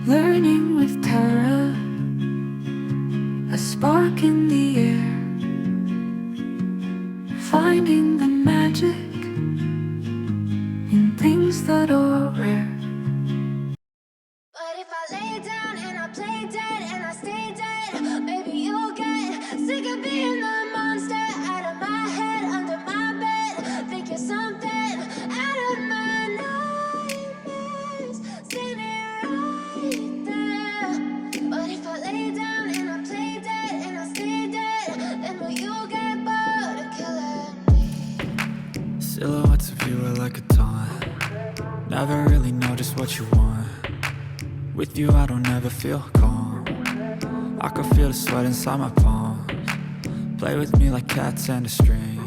learning with terror, a spark in the air, finding the magic in things that are rare. But if I lay down and I play dead and I stay dead, maybe you'll get sick of being the monster out of my head, under my bed. Think you're something out of my nightmares, standing right there. But if I lay down and I play dead and I stay dead, then will you get bored of killing me? Silhouettes of you are like a taunt. Never really know just what you want. With you I don't ever feel calm. I can feel the sweat inside my palms. Play with me like cats and a string.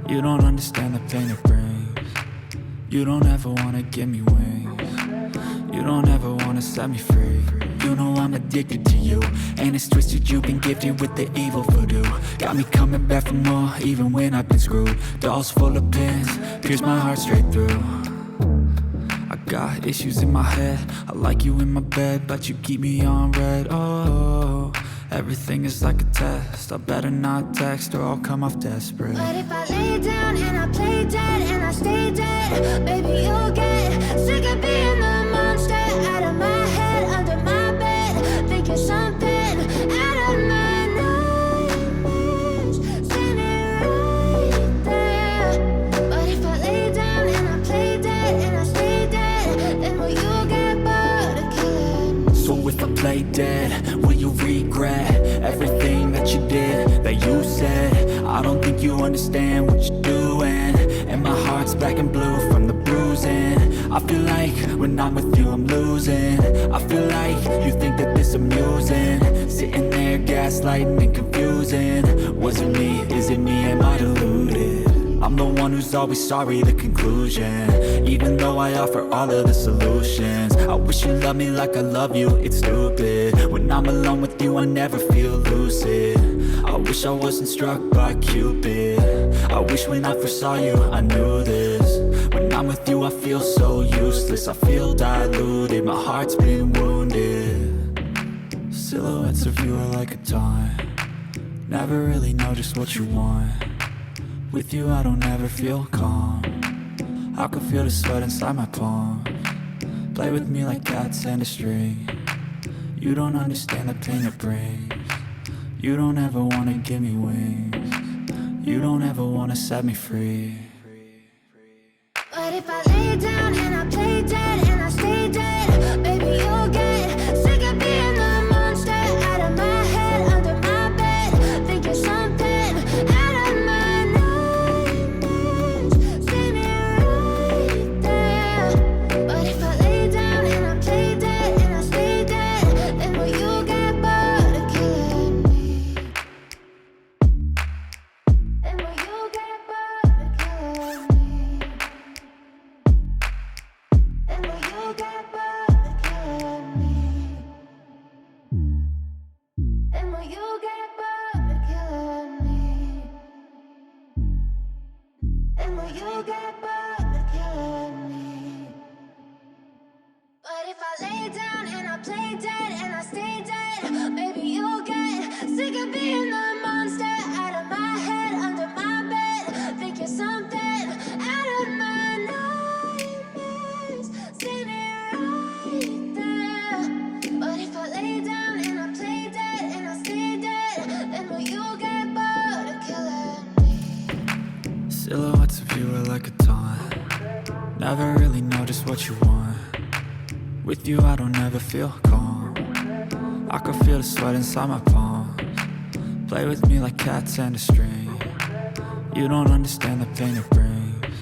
You don't understand the pain it brings. You don't ever wanna give me wings. You don't ever wanna set me free. You know I'm addicted to you, and it's twisted, you've been gifted with the evil voodoo. Got me coming back for more, even when I've been screwed. Dolls full of pins, pierce my heart straight through. I got issues in my head, I like you in my bed, but you keep me on red. Oh, everything is like a test, I better not text or I'll come off desperate. But if I lay down and I play dead and I stay dead, baby you'll get sick of being the monster out of my head, under my bed. Think you're something out of my nightmares, standing right there. But if I lay down and I play dead and I stay dead, then will you get bored of killing me? So if I play dead, will you regret everything that you did, that you said? I don't think you understand what you're doing, and my heart's black and blue from the bruising. I feel like when I'm with you I'm losing. I feel like you think that this amusing, sitting there gaslighting and confusing. Was it me? Is it me? Am I deluded? I'm the one who's always sorry, the conclusion, even though I offer all of the solutions. I wish you loved me like I love you, it's stupid. When I'm alone with you I never feel lucid. I wish I wasn't struck by Cupid. I wish when I first saw you I knew this. When I'm with you I feel so useless, I feel diluted, my heart's been wounded. Silhouettes of you are like a taunt. Never really know just what you want. With you I don't ever feel calm. I can feel the sweat inside my palms. Play with me like cats and a string. You don't understand the pain it brings. You don't ever wanna give me wings. You don't ever wanna set me free. But if I lay down and I play dead and I stay dead, baby you'll get sick of being the monster out of my head, under my bed. Think you're something out of my nightmares, standing right there. But if I lay down and I play dead and I stay dead, then will you get bored of killing me? Then will you get bored of killing me? And will you get bored of killing me? And will you get bored of killing me? And will you get bored of killing me? But if I lay down and I play dead and I stay dead, maybe you'll get sick of being the monster out of my head, under my bed. Think you're something out of my nightmares, standing right there. But if I lay down and I play dead and I stay dead, then will you get bored of killing me? Silhouettes of you are like a taunt. Never really know just what you want. With you I don't ever feel calm. I can feel the sweat inside my palms. Play with me like cats and a string. You don't understand the pain it brings.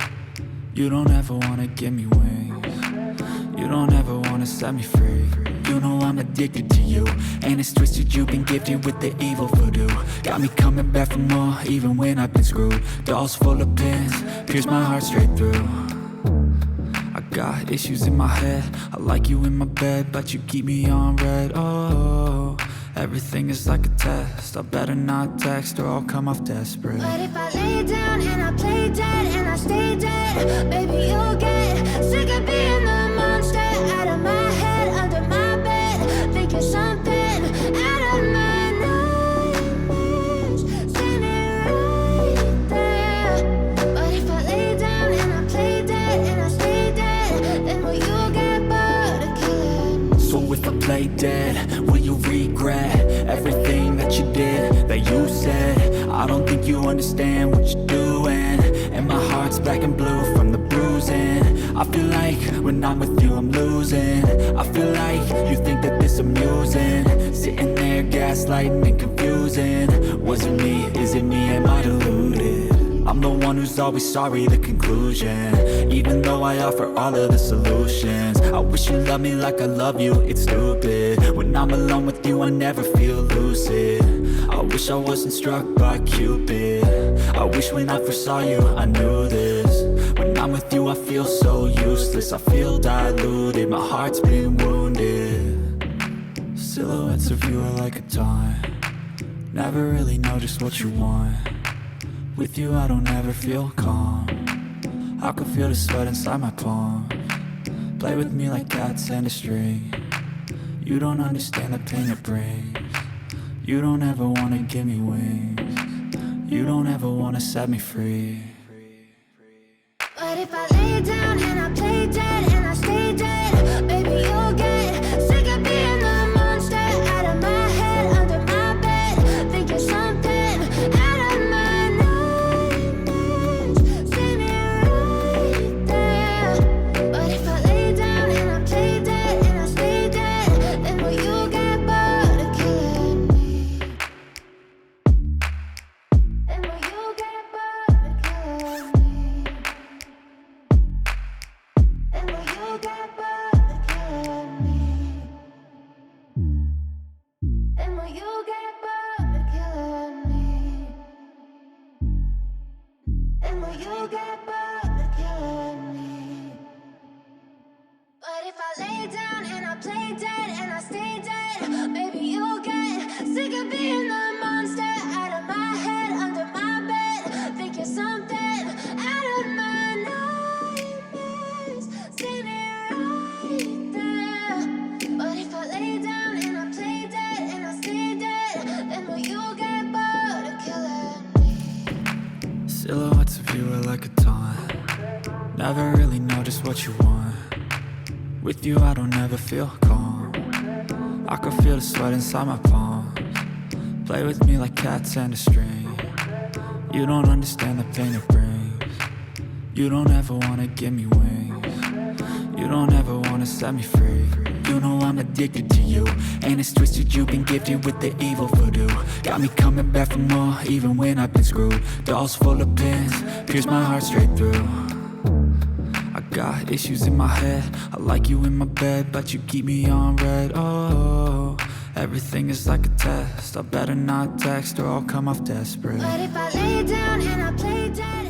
You don't ever wanna give me wings. You don't ever wanna set me free. You know I'm addicted to you, and it's twisted, you've been gifted with the evil voodoo. Got me coming back for more, even when I've been screwed. Dolls full of pins, pierce my heart straight through. I got issues in my head, I like you in my bed, but you keep me on red. Oh, everything is like a test, I better not text or I'll come off desperate. But if I lay down and I play dead and I stay dead, baby you'll get sick of being the monster out of my head, under my bed. if I play dead? Will you regret everything that you did, that you said? I don't think you understand what you're doing, and my heart's black and blue from the bruising. I feel like when I'm with you I'm losing. I feel like you think that this amusing, sitting there gaslighting and confusing. Was it me? Is it me? Am I deluded? I'm the one who's always sorry, the conclusion, even though I offer all of the solutions. I wish you loved me like I love you, it's stupid. When I'm alone with you I never feel lucid. I wish I wasn't struck by Cupid. I wish when I first saw you I knew this. When I'm with you I feel so useless, I feel diluted, my heart's been wounded. Silhouettes of you are like a taunt, never really know just what you want. With you I don't ever feel calm, I can feel the sweat inside my palms. Play with me like cats and a string. You don't understand the pain it brings. You don't ever wanna give me wings. You don't ever wanna set me free. But if I lay down and I play dead and I stay dead, baby you'll get sick of being the monster out of my head, under my bed, thinking something out of my nightmares. See me right there. But if I lay down and I play dead and I stay dead, then will you get bored of killing me? Then will you get bored of killing me? And will you get bored of killing me? And will you get bored of killing me? And will you get bored of killing me? But if I lay down and I play dead and I stay dead, baby you'll get sick of being the monster out of my head, under my bed, thinking something out of my nightmares. See me right there. But if I lay down and I play dead and I stay dead, then will you get bored of killing me? Silhouettes of you are like a taunt, never really know just what you want. With you I don't ever feel calm, I can feel the sweat inside my palms. Play with me like cats and a string. You don't understand the pain it brings. You don't ever wanna give me wings. You don't ever wanna set me free. You know I'm addicted to you, and it's twisted, you've been gifted with the evil voodoo. Got me coming back for more, even when I've been screwed. Dolls full of pins, pierce my heart straight through. I got issues in my head, I like you in my bed, but you keep me on red. Oh, everything is like a test, I better not text or I'll come off desperate. But if I lay down and I play dead